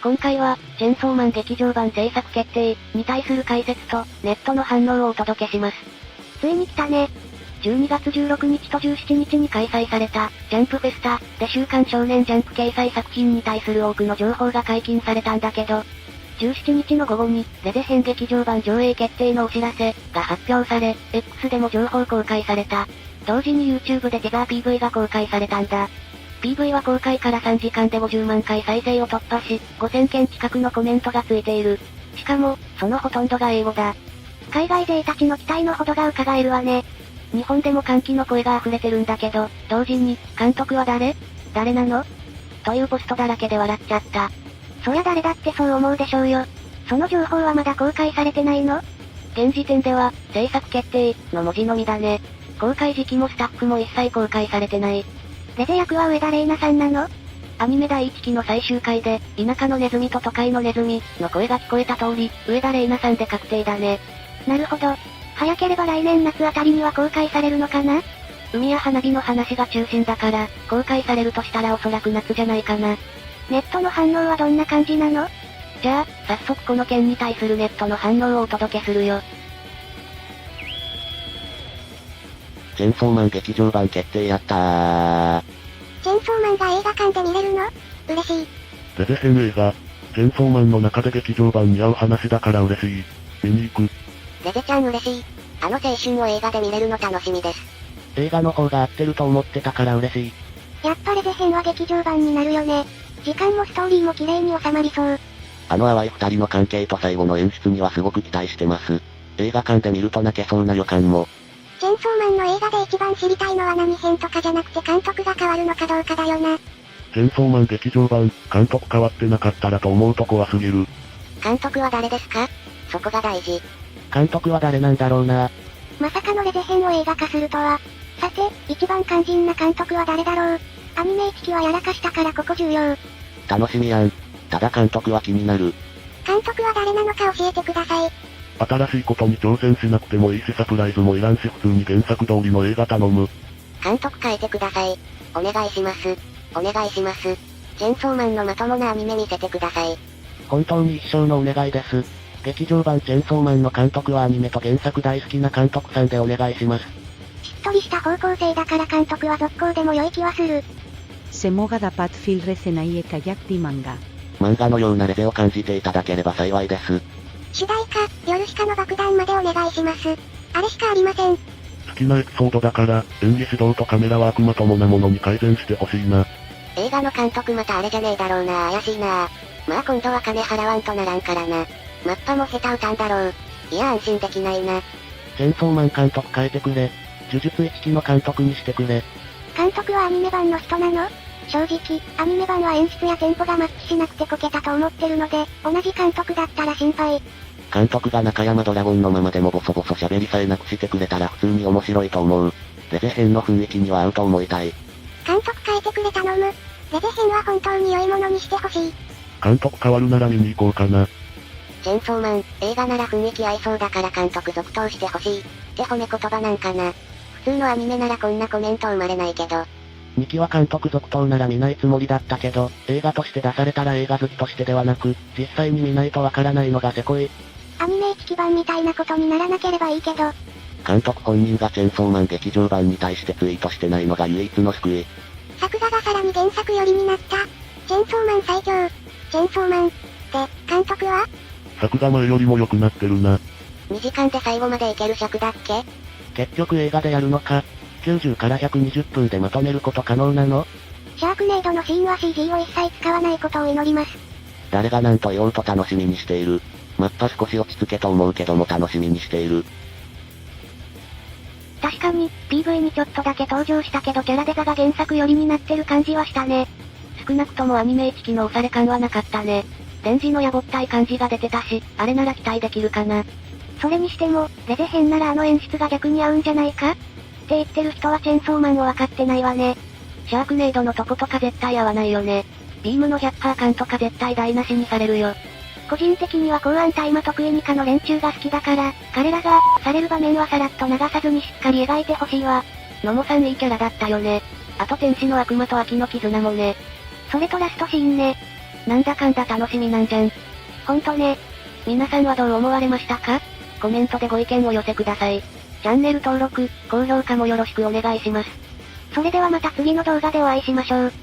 今回は、チェンソーマン劇場版制作決定に対する解説と、ネットの反応をお届けします。ついに来たね。12月16日と17日に開催された、ジャンプフェスタで週刊少年ジャンプ掲載作品に対する多くの情報が解禁されたんだけど、17日の午後に、レゼ編劇場版上映決定のお知らせが発表され、X でも情報公開された。同時に YouTube でテザー PV が公開されたんだ。PV は公開から3時間で50万回再生を突破し、5000件近くのコメントがついている。しかも、そのほとんどが英語だ。海外勢たちの期待のほどが伺えるわね。日本でも歓喜の声が溢れてるんだけど、同時に、監督は誰なのというポストだらけで笑っちゃった。そりゃ誰だってそう思うでしょうよ。その情報はまだ公開されてないの？現時点では、制作決定の文字のみだね。公開時期もスタッフも一切公開されてない。レゼ役は上田玲奈さんなの？アニメ第1期の最終回で、田舎のネズミと都会のネズミの声が聞こえた通り、上田玲奈さんで確定だね。なるほど。早ければ来年夏あたりには公開されるのかな？海や花火の話が中心だから、公開されるとしたらおそらく夏じゃないかな。ネットの反応はどんな感じなの？じゃあ、早速この件に対するネットの反応をお届けするよ。チェンソーマン劇場版決定やったー。チェンソーマンが映画館で見れるの？嬉しい。レゼ編映画、チェンソーマンの中で劇場版に合う話だから嬉しい。見に行く。レゼちゃん嬉しい。あの青春を映画で見れるの楽しみです。映画の方が合ってると思ってたから嬉しい。やっぱレゼ編は劇場版になるよね。時間もストーリーも綺麗に収まりそう。あの淡い二人の関係と最後の演出にはすごく期待してます。映画館で見ると泣けそうな予感も。チェンソーマンの映画で一番知りたいのは何編とかじゃなくて監督が変わるのかどうかだよな。チェンソーマン劇場版、監督変わってなかったらと思うと怖すぎる。監督は誰ですか？そこが大事。監督は誰なんだろうな。まさかのレゼ編を映画化するとは。さて、一番肝心な監督は誰だろう。アニメ1期はやらかしたからここ重要。楽しみやん。ただ監督は気になる。監督は誰なのか教えてください。新しいことに挑戦しなくてもいいしサプライズもいらんし普通に原作通りの映画頼む。監督変えてください。お願いします。お願いします。チェンソーマンのまともなアニメ見せてください。本当に一生のお願いです。劇場版チェンソーマンの監督はアニメと原作大好きな監督さんでお願いします。しっとりした方向性だから監督は続行でも良い気はする。Semoga dapat filresenai kayak di manga。漫画のようなレゼを感じていただければ幸いです。主題歌、ヨルシカの爆弾までお願いします。あれしかありません。好きなエピソードだから、演技指導とカメラワークまともなものに改善してほしいな。映画の監督またあれじゃねえだろうな。怪しいな。まあ今度は金払わんとならんからな。マッパも下手歌んだろう。いや安心できないな。チェンソーマン監督変えてくれ。呪術一期の監督にしてくれ。監督はアニメ版の人なの？正直、アニメ版は演出やテンポがマッチしなくてこけたと思ってるので、同じ監督だったら心配。監督が中山ドラゴンのままでもボソボソ喋りさえなくしてくれたら普通に面白いと思う。レゼ編の雰囲気には合うと思いたい。監督変えてくれ頼む。レゼ編は本当に良いものにしてほしい。監督変わるなら見に行こうかな。チェンソーマン、映画なら雰囲気合いそうだから監督続投してほしい。って褒め言葉なんかな。普通のアニメならこんなコメント生まれないけど。2期は監督続投なら見ないつもりだったけど、映画として出されたら映画好きとしてではなく、実際に見ないとわからないのがせこい。アニメ1期版みたいなことにならなければいいけど。監督本人がチェンソーマン劇場版に対してツイートしてないのが唯一の救い。作画がさらに原作寄りになった。チェンソーマン最強。チェンソーマン。で、監督は？作画前よりも良くなってるな。2時間で最後までいける尺だっけ？結局映画でやるのか。90から120分でまとめること可能なの？シャークネードのシーンは CG を一切使わないことを祈ります。誰が何と言おうと楽しみにしている。マッパ少し落ち着けと思うけども楽しみにしている。確かに、PV にちょっとだけ登場したけどキャラデザが原作寄りになってる感じはしたね。少なくともアニメ1期の押され感はなかったね。レンジのやぼったい感じが出てたし、あれなら期待できるかな。それにしても、レゼ編ならあの演出が逆に合うんじゃないかって言ってる人はチェンソーマンを分かってないわね。シャークネードのとことか絶対合わないよね。ビームの100%感とか絶対台無しにされるよ。個人的には公安大麻得意にかの連中が好きだから、彼らが、される場面はさらっと流さずにしっかり描いてほしいわ。野茂さんいいキャラだったよね。あと天使の悪魔と秋の絆もね。それとラストシーンね。なんだかんだ楽しみなんじゃん。ほんとね。皆さんはどう思われましたか？コメントでご意見をお寄せください。チャンネル登録、高評価もよろしくお願いします。それではまた次の動画でお会いしましょう。